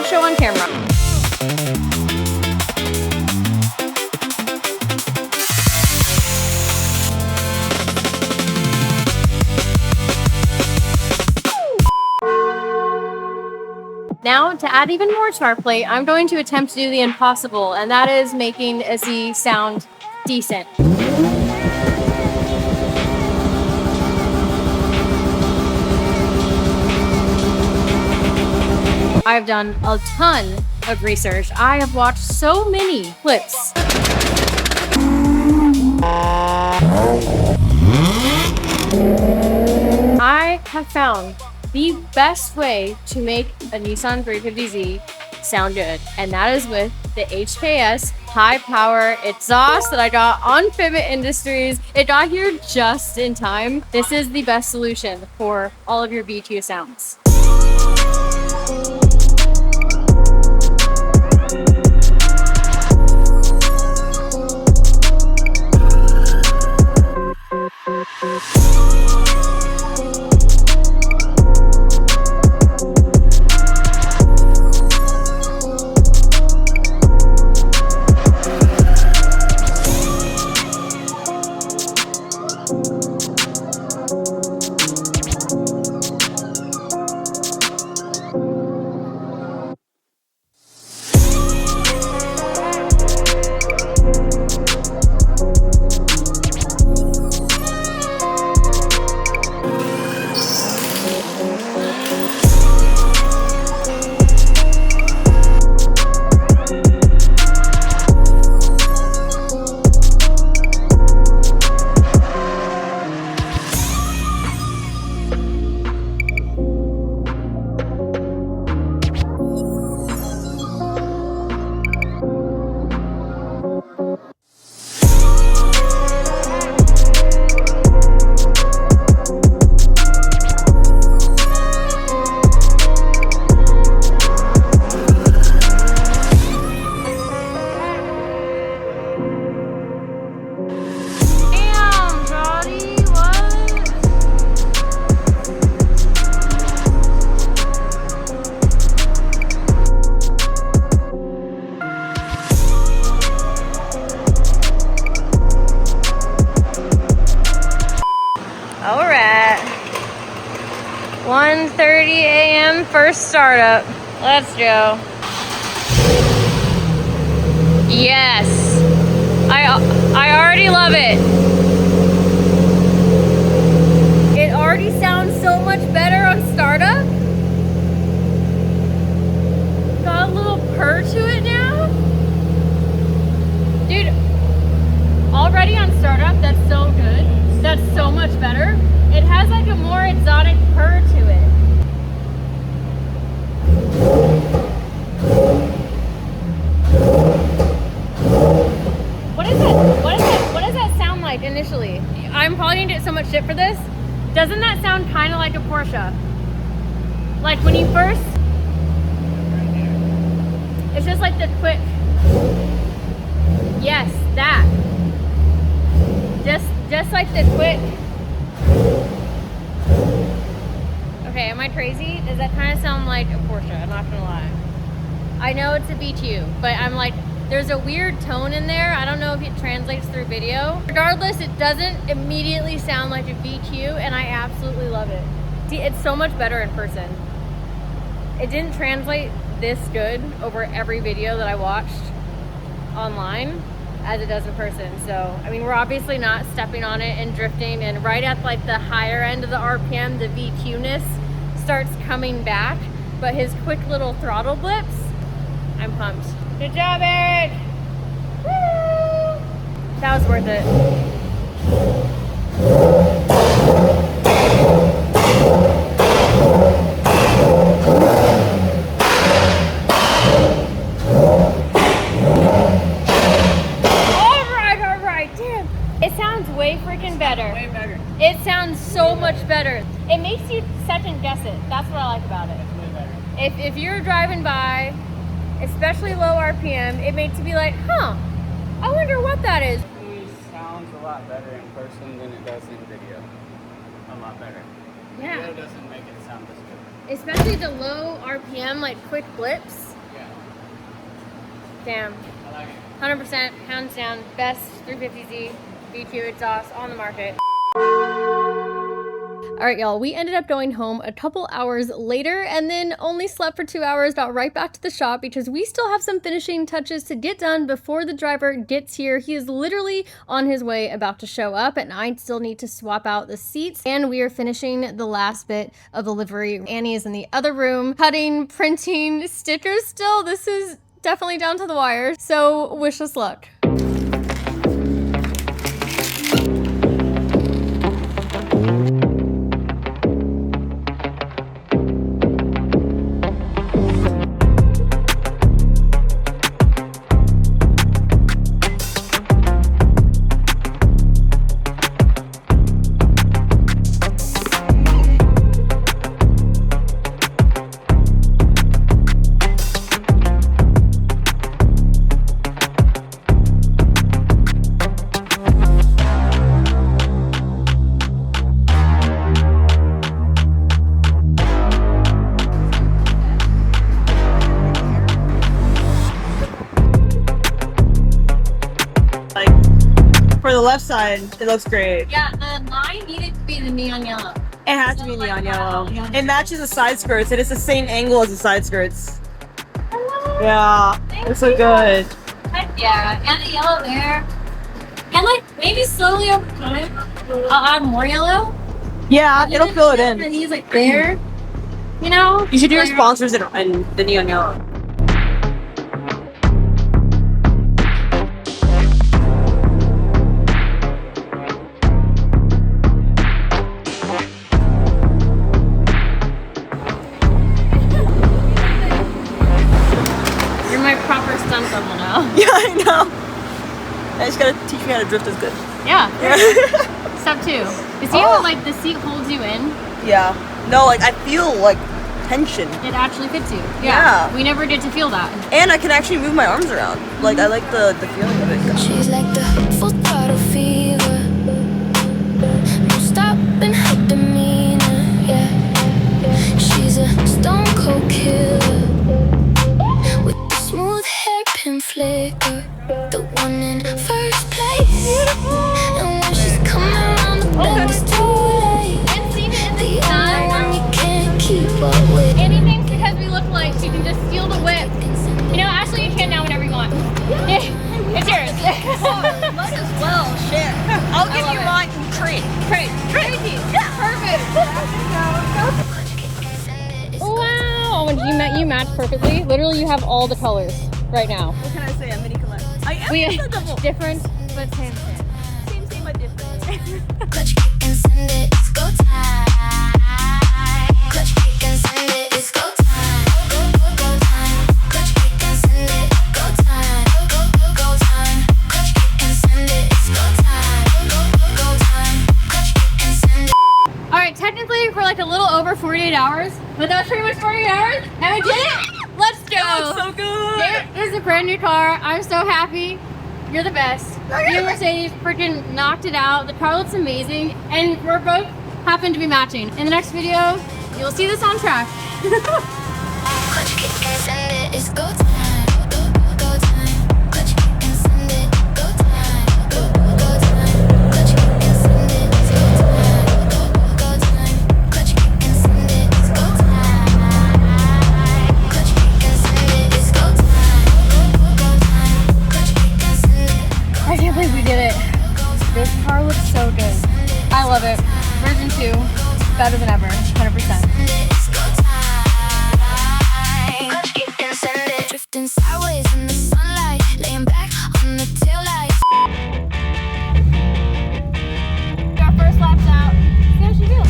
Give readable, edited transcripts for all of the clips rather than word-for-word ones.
not show on camera. Now, to add even more to our plate, I'm going to attempt to do the impossible, and that is making Izzy sound decent. I've done a ton of research. I have watched so many clips. I have found the best way to make a Nissan 350Z sound good, and that is with the HKS Hi-Power exhaust that I got on Fitment Industries. It got here just in time. This is the best solution for all of your VQ sounds. All right, 1:30 a.m. first startup. Let's go. Yes, I already love it. It already sounds so much better on startup. Got a little purr to it now. Dude, already on startup, that's so good. That's so much better. It has like a more exotic purr to it. What is that? What does that sound like initially? I'm probably gonna get so much shit for this. Doesn't that sound kind of like a Porsche? Like when you first, it's just like the quick, yes, that. Just like the quick. Okay, am I crazy? Does that kind of sound like a Porsche? I'm not gonna lie. I know it's a VQ, but I'm like, there's a weird tone in there. I don't know if it translates through video. Regardless, it doesn't immediately sound like a VQ, and I absolutely love it. See, it's so much better in person. It didn't translate this good over every video that I watched online as it does in person. So, I mean, we're obviously not stepping on it and drifting, and right at like the higher end of the RPM, the VQ-ness starts coming back, but his quick little throttle blips, I'm pumped. Good job, Eric! Woo! That was worth it. Way freaking better. Way better. It sounds so much better. It makes you second guess it. That's what I like about it. It's way better. If you're driving by, especially low RPM, it makes you be like, huh, I wonder what that is. It sounds a lot better in person than it does in video. A lot better. Yeah. Video doesn't make it sound as good. Especially the low RPM, like quick blips. Damn. I like it. 100%, hands down, best 350Z V2 exhaust on the market. All right, y'all, we ended up going home a couple hours later and then only slept for 2 hours, got right back to the shop because we still have some finishing touches to get done before the driver gets here. He is literally on his way, about to show up, and I still need to swap out the seats, and we are finishing the last bit of the livery. Annie is in the other room, cutting, printing stickers still. This is definitely down to the wire, so wish us luck. For the left side, it looks great. Yeah, the line needed to be the neon yellow. It has to be neon yellow. It matches the side skirts, and it's the same angle as the side skirts. Yeah, it's so good. Heck yeah, and the yellow there. And like, maybe slowly over time, I'll add more yellow. Yeah, it'll fill it in. And he's like there, you know? You should do your sponsors in the neon yellow. Proper stunt double now. Yeah, I know. I just gotta teach me how to drift as good. Yeah. Step 2. You see how like the seat holds you in? Yeah. No, like I feel like tension. It actually fits you. Yeah. We never get to feel that. And I can actually move my arms around. Like I like the feeling of it. She's like the full throttle fever. No stopping her demeanor. Yeah. She's a stone cold killer. Smooth hairpin flicker, the one in first place. And when she's coming around the bend, it's too late. The only one you can't keep up with. Anything because we look like she can just steal the whip. You know, actually, you can now whenever you want. It's yours. Might as well share. I'll give you mine trade. Crazy. Yeah. Perfect. Wow. And you match perfectly. Literally, you have all the colors right now. What can I say? I'm mini collect. I am We just a double. different, but same. Same, but different. Clutch kick and send it, it's go time. Clutch kick and send it, it's go time. Go time. Clutch kick and send it, go time. Go time. Clutch kick and send it, it's go time. Go time. Clutch kick and send it. All right, technically we're like a little over 48 hours, but that was pretty much 48 hours, and we did it. Let's go. It looks so good. There is a brand new car. I'm so happy. You're the best. You and Mercedes freaking knocked it out. The car looks amazing, and we're both happen to be matching. In the next video, you'll see this on track. Clutch kick and send it, it's go time. Go time. Clutch kick and send it, go time. Go time. Clutch kick and send it, it's go time. Go time. Clutch kick and send it, it's go time. Clutch kick and send it, it's go time. Go time. Clutch kick and send it. I can't believe we did it. This car looks so good. I love it. Version 2, better than ever, 100%. It's go time. Clutch kick and send it. Drifting sideways in the sunlight, laying back on the taillights. Our first lap's out. See how she feels.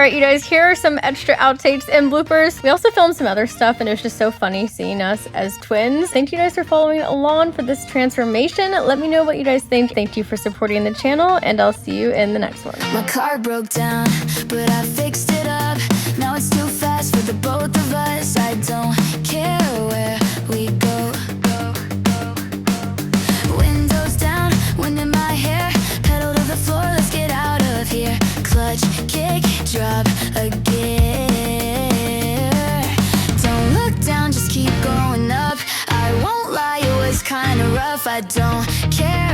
right, you guys, here are some extra outtakes and bloopers. We also filmed some other stuff, and it was just so funny seeing us as twins. Thank you guys for following along for this transformation. Let me know what you guys think. Thank you for supporting the channel, and I'll see you in the next one. My car broke down, but I fixed it up. Now it's too fast for the both of us. I don't care where we go. Windows down, wind in my hair. Pedal to the floor, let's get out of here. Clutch, kick, drop a gear. Don't look down, just keep going up. I won't lie, it was kinda rough. I don't care